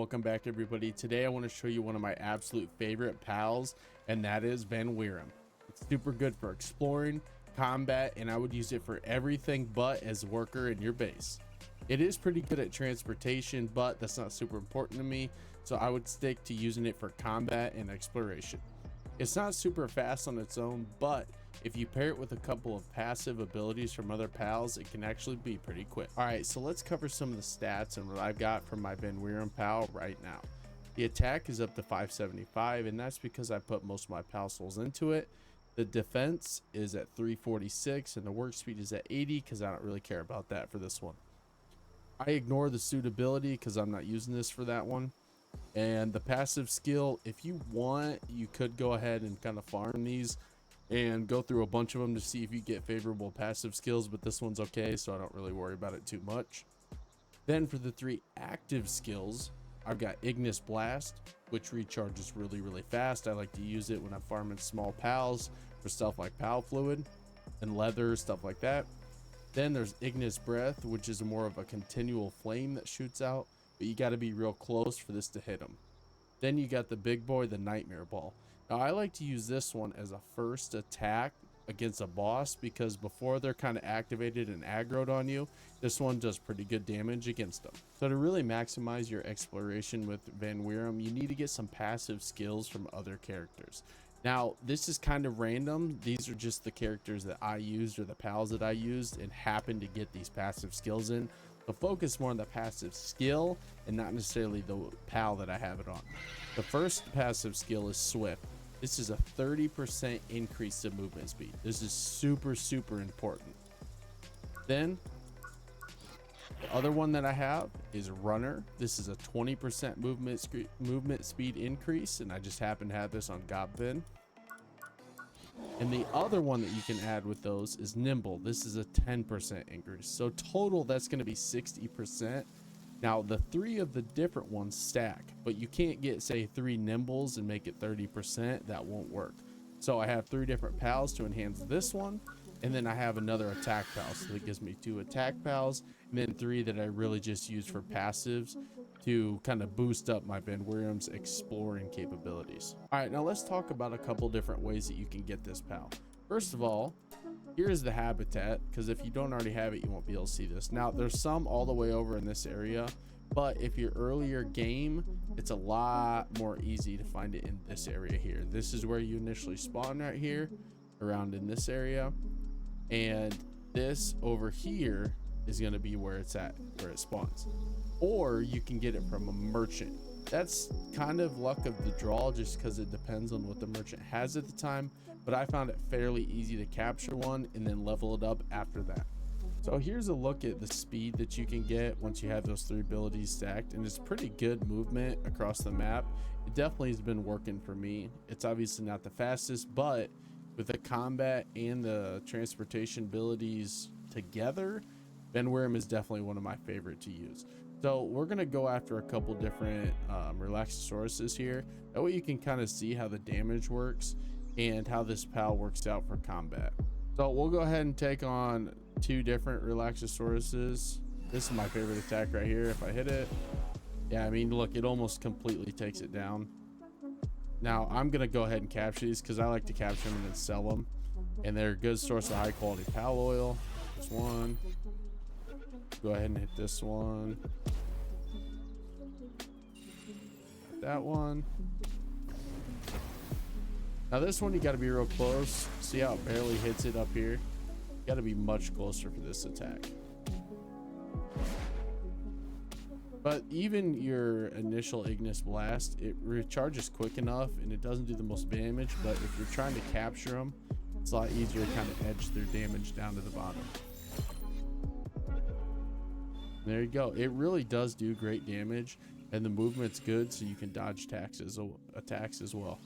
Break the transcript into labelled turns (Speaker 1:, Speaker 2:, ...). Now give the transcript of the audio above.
Speaker 1: welcome back everybody. Today I want to show you one of my absolute favorite pals, and that is Vanwyrm. It's super good for exploring, combat, and I would use it for everything but as worker in your base. It is pretty good at transportation, but that's not super important to me, so I would stick to using it for combat and exploration. It's not super fast on its own, but if you pair it with a couple of passive abilities from other pals, it can actually be pretty quick. Alright, so let's cover some of the stats and what I've got from my Vanwyrm pal right now. The attack is up to 575, and that's because I put most of my pal souls into it. The defense is at 346, and the work speed is at 80 because I don't really care about that for this one. I ignore the suitability because I'm not using this for that one. And the passive skill, if you want, you could go ahead and kind of farm these and go through a bunch of them to see if you get favorable passive skills, but this one's okay, so I don't really worry about it too much. Then for the 3 active skills, I've got Ignis Blast, which recharges really fast. I like to use it when I'm farming small pals for stuff like pal fluid and leather, stuff like that. Then there's Ignis Breath, which is more of a continual flame that shoots out, but you got to be real close for this to hit them. Then you got the big boy, the Nightmare Ball. Now I like to use this one as a first attack against a boss because before they're kind of activated and aggroed on you, this one does pretty good damage against them. So to really maximize your exploration with Vanwyrm, you need to get some passive skills from other characters. Now this is kind of random. These are just the characters that I used or the pals that I used and happened to get these passive skills in. So focus more on the passive skill and not necessarily the pal that I have it on. The first passive skill is Swift. This is a 30% increase in movement speed. This is super important. Then the other one that I have is Runner. This is a 20% movement speed increase, and I just happen to have this on Goblin. And the other one that you can add with those is Nimble. This is a 10% increase. So total, that's going to be 60%. Now the 3 of the different ones stack, but you can't get, say, 3 Nimbles and make it 30%. That won't work. So I have 3 different pals to enhance this one, and then I have another attack pal, so that gives me 2 attack pals, and then 3 that I really just use for passives to kind of boost up my Vanwyrm's exploring capabilities. All right, now let's talk about a couple different ways that you can get this pal. First of all, here's the habitat, because if you don't already have it, you won't be able to see this. Now there's some all the way over in this area, but if you're earlier game, it's a lot more easy to find it in this area here. This is where you initially spawn, right here around in this area, and this over here is going to be where it's at, where it spawns. Or you can get it from a merchant. That's kind of luck of the draw, just because it depends on what the merchant has at the time, but I found it fairly easy to capture one and then level it up after that. So here's a look at the speed that you can get once you have those 3 abilities stacked, and it's pretty good movement across the map. It definitely has been working for me. It's obviously not the fastest, but with the combat and the transportation abilities together, Vanwyrm is definitely one of my favorite to use. So we're gonna go after a couple different Relaxosauruses here. That way you can kind of see how the damage works and how this pal works out for combat. So we'll go ahead and take on 2 different Relaxosauruses. This is my favorite attack right here. If I hit it, yeah, I mean, look, it almost completely takes it down. Now I'm gonna go ahead and capture these because I like to capture them and then sell them, and they're a good source of high quality pal oil. This one, go ahead and hit this one, that one. Now this one you got to be real close. See how it barely hits it up here? You got to be much closer for this attack. But even your initial Ignis Blast, it recharges quick enough and it doesn't do the most damage, but if you're trying to capture them, it's a lot easier to kind of edge their damage down to the bottom. There you go. It really does do great damage, and the movement's good, so you can dodge attacks as well.